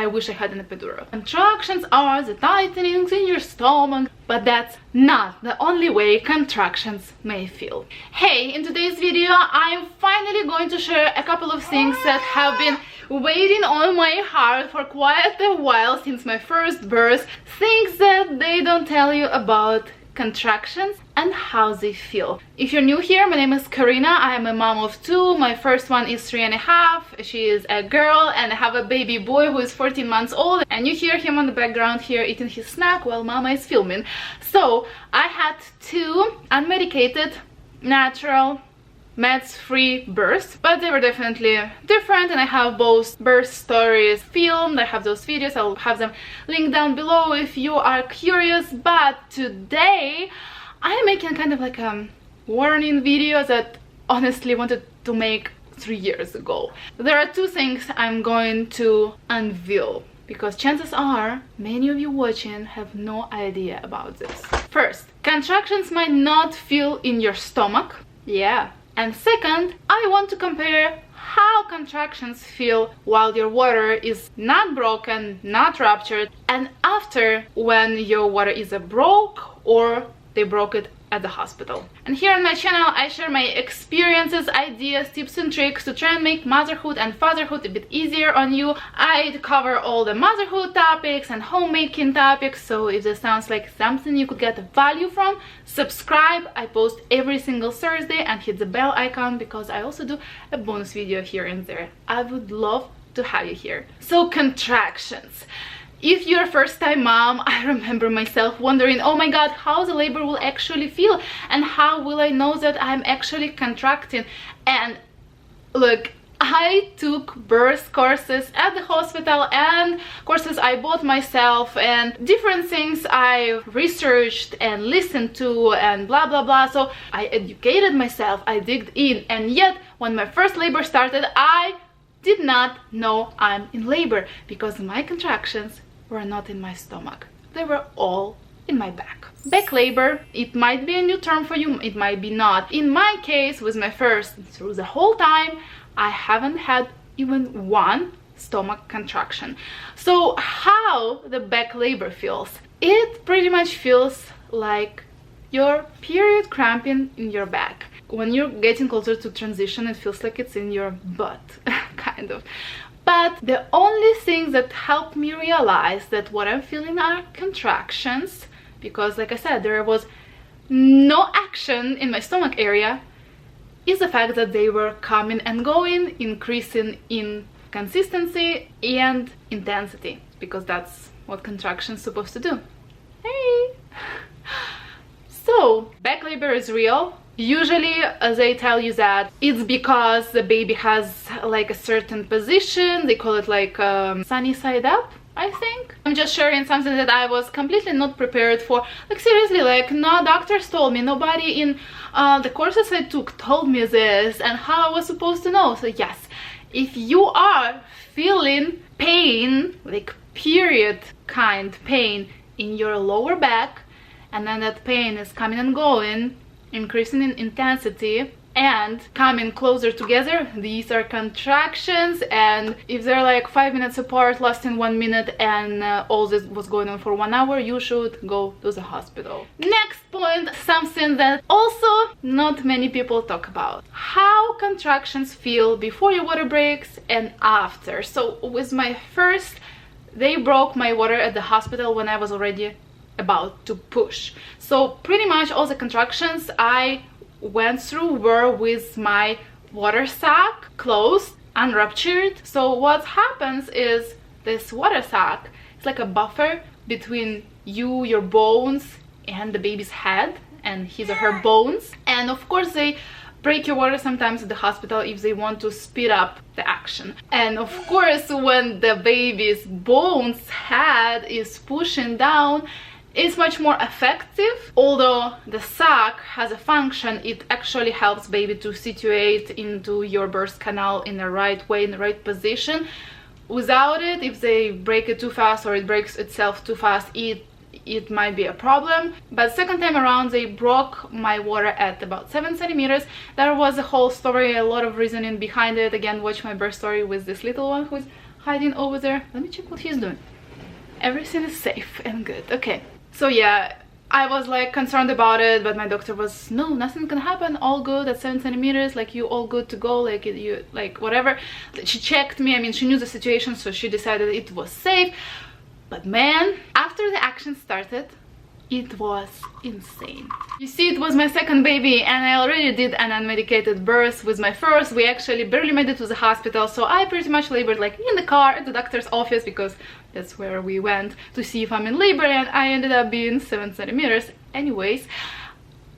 I wish I had an epidural. Contractions are the tightenings in your stomach, but that's not the only way contractions may feel. Hey, in today's video, I'm finally going to share a couple of things that have been waiting on my heart for quite a while since my first birth. Things that they don't tell you about contractions and how they feel. If you're new here, my name is Karyna. I am a mom of two. My first one is 3.5. She is a girl, and I have a baby boy who is 14 months old, and you hear him on the background here eating his snack while mama is filming. So I had two unmedicated, natural, meds-free births, but they were definitely different, and I have both birth stories filmed. I have those videos. I'll have them linked down below if you are curious. But today I'm making kind of like a warning video that honestly wanted to make 3 years ago. There are two things I'm going to unveil, because chances are many of you watching have no idea about this. First, contractions might not feel in your stomach. Yeah. And second, I want to compare how contractions feel while your water is not broken, not ruptured, and after, when your water is broke or they broke it at the hospital. And here on my channel, I share my experiences, ideas, tips and tricks to try and make motherhood and fatherhood a bit easier on you. I cover all the motherhood topics and homemaking topics, so if this sounds like something you could get value from, subscribe. I post every single Thursday, and hit the bell icon because I also do a bonus video here and there. I would love to have you here. So, contractions. If you're a first-time mom, I remember myself wondering, oh my god, how the labor will actually feel, and how will I know that I'm actually contracting? And look, I took birth courses at the hospital and courses I bought myself and different things I researched and listened to and blah blah blah. So I educated myself, I digged in, and yet when my first labor started, I did not know I'm in labor because my contractions were not in my stomach. They were all in my back. Back labor, it might be a new term for you, it might be not. In my case, with my first, through the whole time, I haven't had even one stomach contraction. So how the back labor feels? It pretty much feels like your period cramping in your back. When you're getting closer to transition, it feels like it's in your butt, kind of. But the only thing that helped me realize that what I'm feeling are contractions, because like I said, there was no action in my stomach area, is the fact that they were coming and going, increasing in consistency and intensity, because that's what contractions supposed to do. Hey! So, back labor is real. Usually they tell you that it's because the baby has like a certain position. They call it like sunny side up, I think. I'm just sharing something that I was completely not prepared for. Like seriously, like no doctors told me, nobody in the courses I took told me this, and how I was supposed to know. So yes, if you are feeling pain, like period kind pain in your lower back, and then that pain is coming and going, increasing in intensity and coming closer together, these are contractions. And if they're like 5 minutes apart, lasting 1 minute, and all this was going on for 1 hour, you should go to the hospital. Next point, something that also not many people talk about: how contractions feel before your water breaks and after. So with my first, they broke my water at the hospital when I was already about to push. So pretty much all the contractions I went through were with my water sac closed, unruptured. So what happens is this water sac is like a buffer between you, your bones, and the baby's head and his or her bones. And of course they break your water sometimes at the hospital if they want to speed up the action. And of course when the baby's bones head is pushing down, it's much more effective. Although the sac has a function, it actually helps baby to situate into your birth canal in the right way, in the right position. Without it, if they break it too fast or it breaks itself too fast, it might be a problem. But second time around they broke my water at about 7 centimeters. There was a whole story, a lot of reasoning behind it. Again, watch my birth story with this little one who's hiding over there. Let me check what he's doing. Everything is safe and good. Okay, so yeah, I was like concerned about it, but my doctor was, no, nothing can happen, all good at 7 centimeters, like you all good to go, like you like whatever. She checked me, I mean, she knew the situation, so she decided it was safe. But man, after the action started, it was insane. You see, it was my second baby, and I already did an unmedicated birth with my first. We actually barely made it to the hospital, so I pretty much labored like in the car at the doctor's office, because that's where we went to see if I'm in labor, and I ended up being 7 centimeters. Anyways,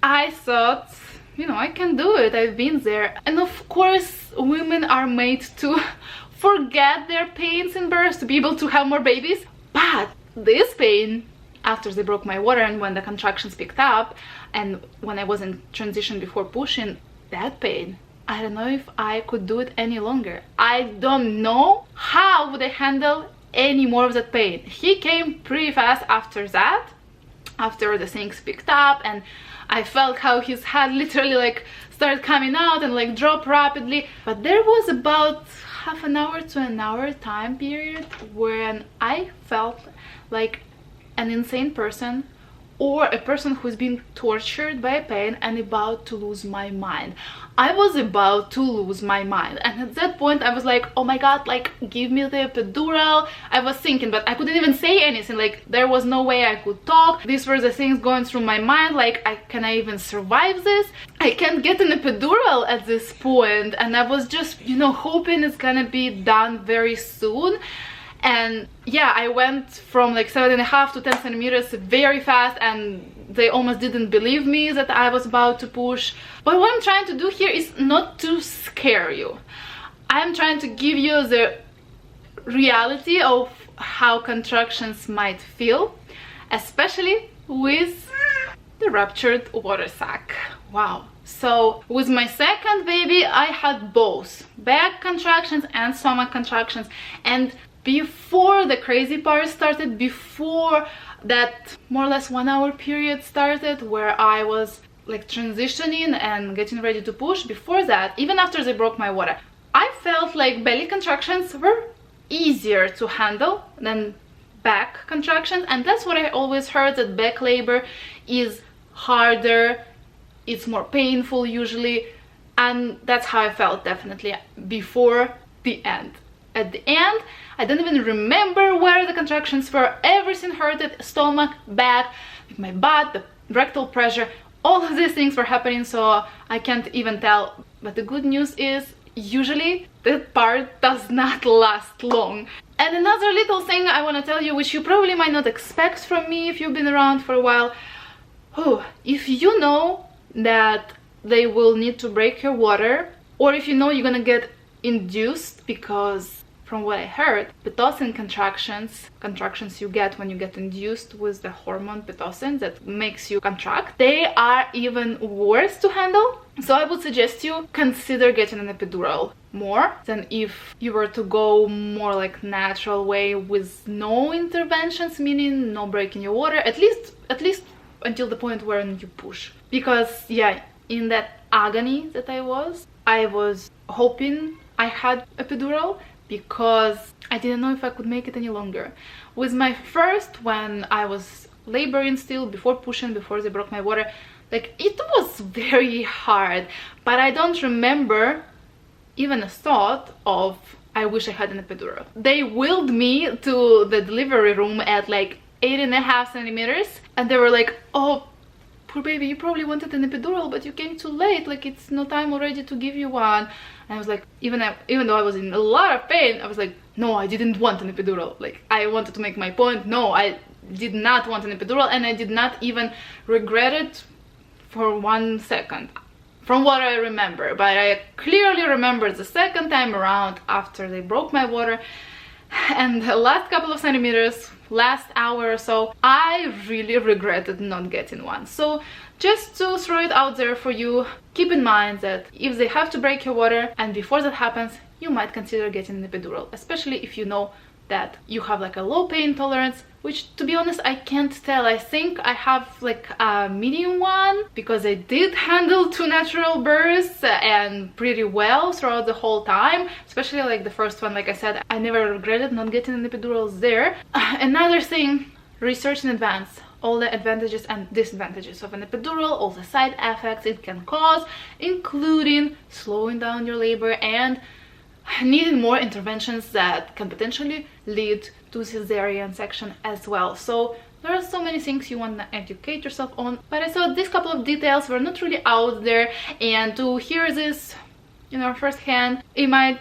I thought, you know, I can do it, I've been there. And of course, women are made to forget their pains in birth to be able to have more babies. But this pain, after they broke my water and when the contractions picked up and when I was in transition before pushing, that pain, I don't know if I could do it any longer. I don't know how would I handle any more of that pain. He came pretty fast after that, after the things picked up, and I felt how his head literally like started coming out and like drop rapidly. But there was about half an hour to an hour time period when I felt like an insane person, or a person who's been tortured by pain and about to lose my mind. I was about to lose my mind, and at that point I was like, oh my god, like give me the epidural. I was thinking, but I couldn't even say anything, like there was no way I could talk. These were the things going through my mind, like can I even survive this? I can't get an epidural at this point, and I was just, you know, hoping it's gonna be done very soon. And yeah, I went from like 7.5 to 10 centimeters very fast, and they almost didn't believe me that I was about to push. But what I'm trying to do here is not to scare you. I'm trying to give you the reality of how contractions might feel, especially with the ruptured water sac. Wow. So with my second baby, I had both back contractions and stomach contractions, and before the crazy part started, before that more or less 1 hour period started where I was like transitioning and getting ready to push, before that, even after they broke my water, I felt like belly contractions were easier to handle than back contractions. And that's what I always heard, that back labor is harder, it's more painful usually, and that's how I felt definitely before the end. At the end, I don't even remember where the contractions were. Everything hurted, stomach, back, my butt, the rectal pressure, all of these things were happening, so I can't even tell. But the good news is, usually that part does not last long. And another little thing I want to tell you, which you probably might not expect from me if you've been around for a while. Oh, if you know that they will need to break your water, or if you know you're gonna get induced, because from what I heard, Pitocin contractions you get when you get induced with the hormone Pitocin that makes you contract, they are even worse to handle. So I would suggest you consider getting an epidural more than if you were to go more like natural way with no interventions, meaning no breaking your water, at least until the point where you push. Because yeah, in that agony that I was hoping I had epidural, because I didn't know if I could make it any longer. With my first, when I was laboring still, before pushing, before they broke my water, like it was very hard, but I don't remember even a thought of I wish I had an epidural. They wheeled me to the delivery room at like 8.5 centimeters, and they were like, oh poor baby, you probably wanted an epidural, but you came too late, like it's no time already to give you one. And I was like, even though I was in a lot of pain, I was like, no, I didn't want an epidural. Like I wanted to make my point. No, I did not want an epidural, and I did not even regret it for 1 second, from what I remember. But I clearly remember the second time around, after they broke my water, and the last couple of centimeters, last hour or so, I really regretted not getting one. So just to throw it out there for you, keep in mind that if they have to break your water, and before that happens, you might consider getting an epidural, especially if you know that you have like a low pain tolerance, which to be honest I can't tell. I think I have like a medium one because I did handle 2 natural births and pretty well throughout the whole time, especially like the first one. Like I said, I never regretted not getting an epidurals there. Another thing, research in advance all the advantages and disadvantages of an epidural, all the side effects it can cause, including slowing down your labor and needing more interventions that can potentially lead to cesarean section as well. So there are so many things you want to educate yourself on, but I thought these couple of details were not really out there, and to hear this, you know, firsthand, it might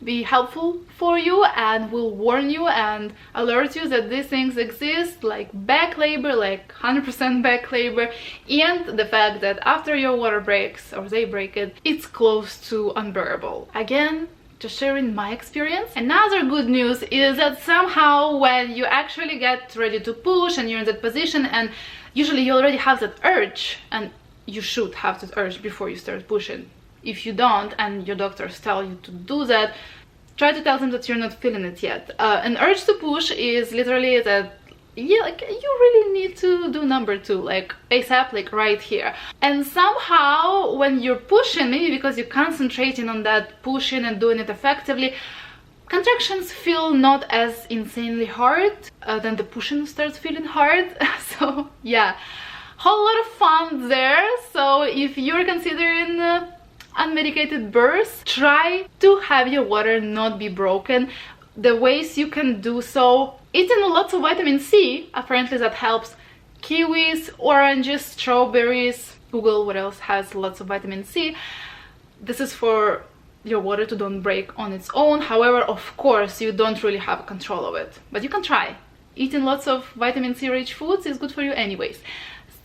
be helpful for you and will warn you and alert you that these things exist, like back labor, like 100% back labor, and the fact that after your water breaks or they break it, it's close to unbearable. Again, just sharing my experience. Another good news is that somehow when you actually get ready to push and you're in that position, and usually you already have that urge, and you should have that urge before you start pushing. If you don't and your doctors tell you to do that, try to tell them that you're not feeling it yet. An urge to push is literally that like you really need to do number 2, like ASAP, like right here. And somehow when you're pushing, maybe because you're concentrating on that pushing and doing it effectively, contractions feel not as insanely hard. Then the pushing starts feeling hard. So yeah, whole lot of fun there. So if you're considering unmedicated birth, try to have your water not be broken. The ways you can do so: eating lots of vitamin C, apparently that helps. Kiwis, oranges, strawberries, Google what else has lots of vitamin C. This is for your water to don't break on its own. However, of course, you don't really have control of it, but you can try. Eating lots of vitamin C rich foods is good for you anyways.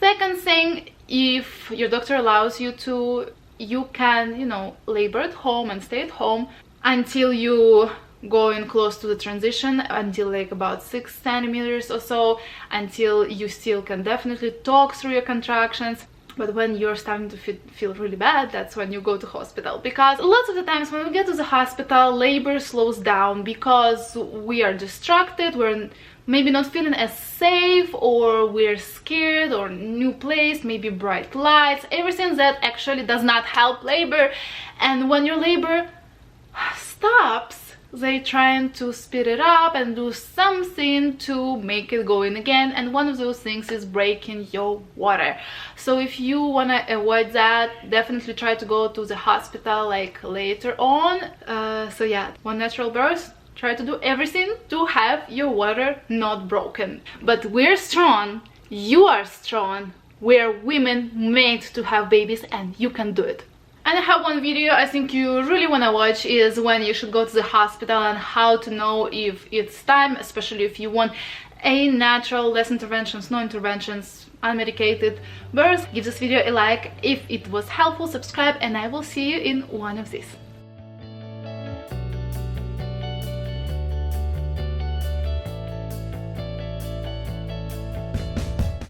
Second thing, if your doctor allows you to, you can, you know, labor at home and stay at home until you go in close to the transition, until like about 6 centimeters or so, until you still can definitely talk through your contractions. But when you're starting to feel really bad, that's when you go to hospital, because lots of the times when we get to the hospital, labor slows down because we are distracted, we're maybe not feeling as safe, or we're scared, or new place, maybe bright lights, everything that actually does not help labor. And when your labor stops, they trying to speed it up and do something to make it going again, and one of those things is breaking your water. So if you want to avoid that, definitely try to go to the hospital like later on. So yeah, one natural birth, try to do everything to have your water not broken. But we're strong, you are strong, we're women made to have babies, and you can do it. And I have one video I think you really want to watch, is when you should go to the hospital and how to know if it's time, especially if you want a natural, less interventions, no interventions, unmedicated birth. Give this video a like if it was helpful, subscribe, and I will see you in one of these.